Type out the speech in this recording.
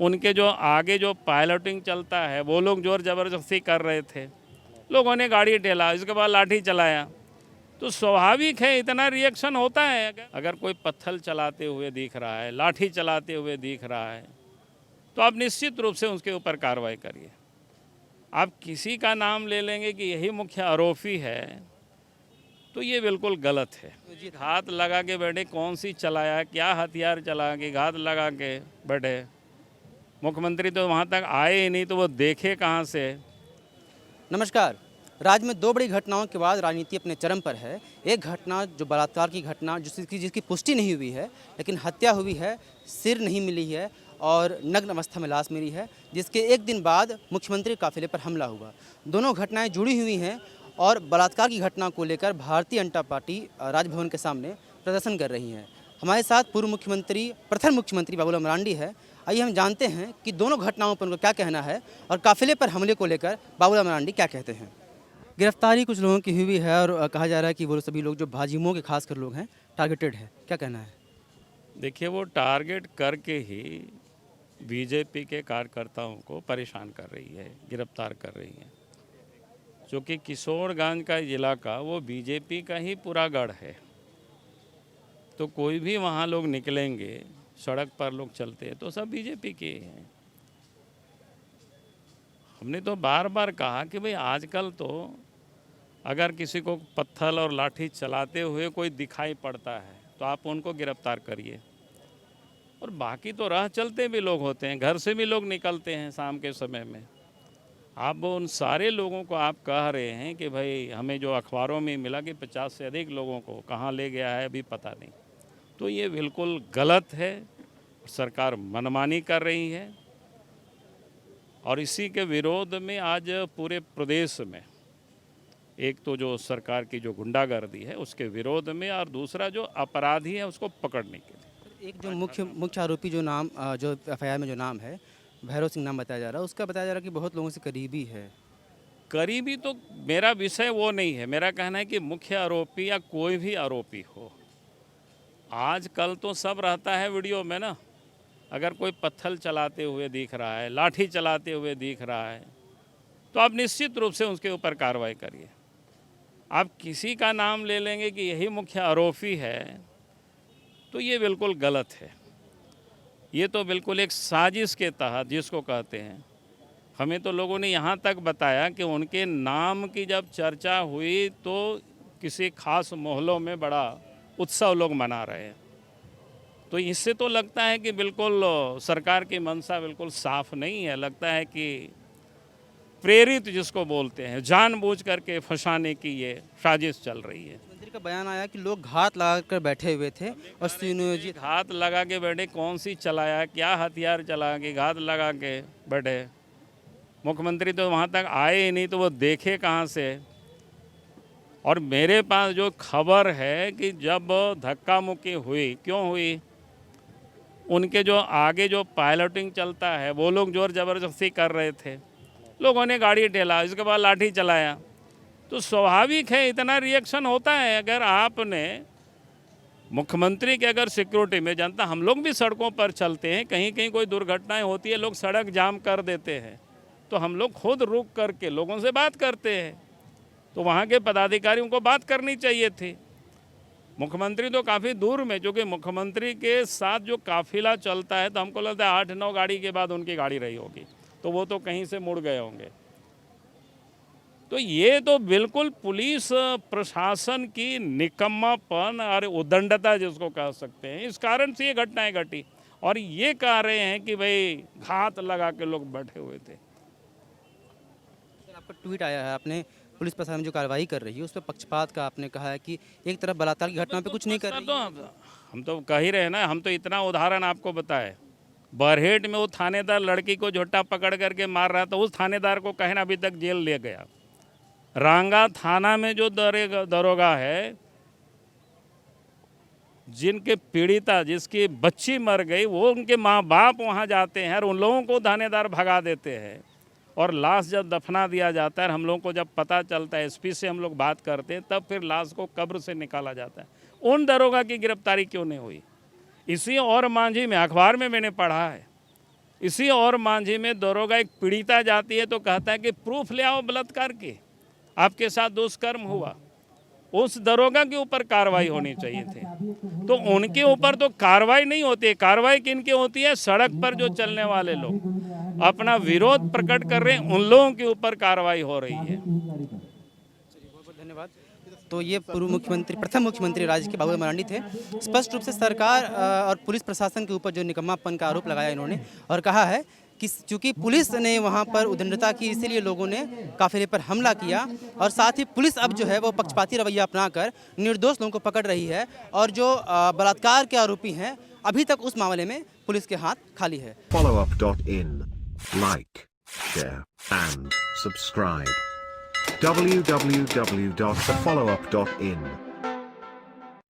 उनके जो आगे जो पायलटिंग चलता है वो लोग जोर ज़बरदस्ती कर रहे थे, लोगों ने गाड़ी ढेला, इसके बाद लाठी चलाया। तो स्वाभाविक है, इतना रिएक्शन होता है। अगर कोई पत्थर चलाते हुए दिख रहा है, लाठी चलाते हुए दिख रहा है, तो आप निश्चित रूप से उसके ऊपर कार्रवाई करिए। आप किसी का नाम ले लेंगे कि यही मुख्य आरोपी है, तो ये बिल्कुल गलत है। घात लगा के बैठे, कौन सी चलाया, क्या हथियार चला के घात लगा के बैठे? मुख्यमंत्री तो वहाँ तक आए ही नहीं, तो वो देखे कहाँ से? नमस्कार। राज्य में दो बड़ी घटनाओं के बाद राजनीति अपने चरम पर है। एक घटना जो बलात्कार की घटना जिसकी पुष्टि नहीं हुई है, लेकिन हत्या हुई है, सिर नहीं मिली है और नग्न अवस्था में लाश मिली है, जिसके एक दिन बाद मुख्यमंत्री के काफिले पर हमला हुआ। दोनों घटनाएं जुड़ी हुई हैं और बलात्कार की घटना को लेकर भारतीय जनता पार्टी राजभवन के सामने प्रदर्शन कर रही है। हमारे साथ पूर्व मुख्यमंत्री, प्रथम मुख्यमंत्री बाबूलाल मरांडी है। आइए हम जानते हैं कि दोनों घटनाओं पर उनका क्या कहना है और काफिले पर हमले को लेकर बाबूलाल मरांडी क्या कहते हैं। गिरफ्तारी कुछ लोगों की हुई है और कहा जा रहा है कि वो सभी लोग जो भाजिमों के खासकर लोग हैं टारगेटेड है, क्या कहना है? देखिए, वो टारगेट करके ही बीजेपी के कार्यकर्ताओं को परेशान कर रही है, गिरफ्तार कर रही है। क्योंकि किशोरगंज का इलाका वो बीजेपी का ही पूरा गढ़ है, तो कोई भी वहाँ लोग निकलेंगे, सड़क पर लोग चलते हैं तो सब बीजेपी के हैं। हमने तो बार बार कहा कि भाई आजकल तो अगर किसी को पत्थर और लाठी चलाते हुए कोई दिखाई पड़ता है तो आप उनको गिरफ्तार करिए। और बाकी तो राह चलते भी लोग होते हैं, घर से भी लोग निकलते हैं शाम के समय में। आप उन सारे लोगों को आप कह रहे हैं कि भाई हमें जो अखबारों में मिला कि 50 से अधिक लोगों को कहाँ ले गया है अभी पता नहीं, तो ये बिल्कुल गलत है। सरकार मनमानी कर रही है और इसी के विरोध में आज पूरे प्रदेश में एक तो जो सरकार की जो गुंडागर्दी है उसके विरोध में, और दूसरा जो अपराधी है उसको पकड़ने के लिए। एक जो मुख्य आरोपी जो नाम जो एफआईआर में जो नाम है, भैरव सिंह नाम बताया जा रहा है, उसका बताया जा रहा है कि बहुत लोगों से करीबी है। करीबी तो मेरा विषय वो नहीं है। मेरा कहना है कि मुख्य आरोपी या कोई भी आरोपी हो, आजकल तो सब रहता है वीडियो में ना। अगर कोई पत्थर चलाते हुए दिख रहा है, लाठी चलाते हुए दिख रहा है, तो आप निश्चित रूप से उसके ऊपर कार्रवाई करिए। आप किसी का नाम ले लेंगे कि यही मुख्य आरोपी है, तो ये बिल्कुल गलत है। ये तो बिल्कुल एक साजिश के तहत जिसको कहते हैं, हमें तो लोगों ने यहाँ तक बताया कि उनके नाम की जब चर्चा हुई तो किसी खास मोहल्लों में बड़ा उत्सव लोग मना रहे हैं। तो इससे तो लगता है कि बिल्कुल सरकार की मंशा बिल्कुल साफ नहीं है। लगता है कि प्रेरित जिसको बोलते हैं, जानबूझ करके फंसाने की ये साजिश चल रही है। मंत्री का बयान आया कि लोग घात लगाकर बैठे हुए थे और सुनियोजित घात लगा के बैठे, कौन सी चलाया, क्या हथियार चला के घात लगा के बैठे? मुख्यमंत्री तो वहाँ तक आए ही नहीं, तो वो देखे कहाँ से? और मेरे पास जो खबर है कि जब धक्का मुक्की हुई, क्यों हुई? उनके जो आगे जो पायलटिंग चलता है वो लोग जोर ज़बरदस्ती कर रहे थे, लोगों ने गाड़ी ढेला, इसके बाद लाठी चलाया। तो स्वाभाविक है, इतना रिएक्शन होता है। अगर आपने मुख्यमंत्री के अगर सिक्योरिटी में, जनता हम लोग भी सड़कों पर चलते हैं, कहीं कहीं कोई दुर्घटनाएं होती है, लोग सड़क जाम कर देते हैं, तो हम लोग खुद रुक करके लोगों से बात करते हैं। तो वहाँ के पदाधिकारियों को बात करनी चाहिए थी। मुख्यमंत्री तो काफ़ी दूर में, जो कि मुख्यमंत्री के साथ जो काफिला चलता है, तो हमको लगता है 8-9 गाड़ी के बाद उनकी गाड़ी रही होगी, तो वो तो कहीं से मुड़ गए होंगे। तो ये तो बिल्कुल पुलिस प्रशासन की निकम्मापन और उद्दंडता जिसको कह सकते हैं, इस कारण से ये घटनाएं घटी। और ये कह रहे हैं कि भाई घात लगा के लोग बैठे हुए थे। सर, आपका ट्वीट आया है, आपने पुलिस प्रशासन जो कार्रवाई कर रही है उस पर पक्षपात का आपने कहा है कि एक तरफ बलात्कार की घटना पे कुछ नहीं कर रही है। तो हम तो कह ही रहे हैं ना, हम तो इतना उदाहरण आपको बताए। बरहेट में वो थानेदार लड़की को झोटा पकड़ करके मार रहा था, उस थानेदार को कहीं अभी तक जेल ले गया। रांगा थाना में जो दरोगा है, जिनके पीड़िता, जिसकी बच्ची मर गई, वो उनके माँ बाप वहाँ जाते हैं और उन लोगों को थानेदार भगा देते हैं। और लाश जब दफना दिया जाता है, हम लोगों को जब पता चलता है, एसपी से हम लोग बात करते हैं, तब फिर लाश को कब्र से निकाला जाता है। उन दरोगा की गिरफ्तारी क्यों नहीं हुई? इसी और मांझी में अखबार में मैंने पढ़ा है इसी और मांझी में दरोगा एक पीड़िता जाती है तो कहता है कि प्रूफ ले आओ बलात्कार की, आपके साथ दुष्कर्म हुआ। उस दरोगा के ऊपर कार्रवाई होनी चाहिए थी, तो उनके ऊपर तो कार्रवाई नहीं होती है। कार्रवाई किनके होती है? सड़क पर जो चलने वाले लोग अपना विरोध प्रकट कर रहे हैं, उन लोगों के ऊपर कार्रवाई हो रही है। बहुत बहुत धन्यवाद। तो ये पूर्व मुख्यमंत्री, प्रथम मुख्यमंत्री राज्य के बाबूलाल मरांडी थे। स्पष्ट रूप से सरकार और पुलिस प्रशासन के ऊपर जो निकम्मापन का आरोप लगाया इन्होंने, और कहा है कि चूंकि पुलिस ने वहाँ पर उद्दंडता की, इसीलिए लोगों ने काफिले पर हमला किया, और साथ ही पुलिस अब जो है वो पक्षपाती रवैया अपनाकर निर्दोष लोगों को पकड़ रही है, और जो बलात्कार के आरोपी हैं अभी तक उस मामले में पुलिस के हाथ खाली है। Followup.in. Like, share, and subscribe. www.thefollowup.in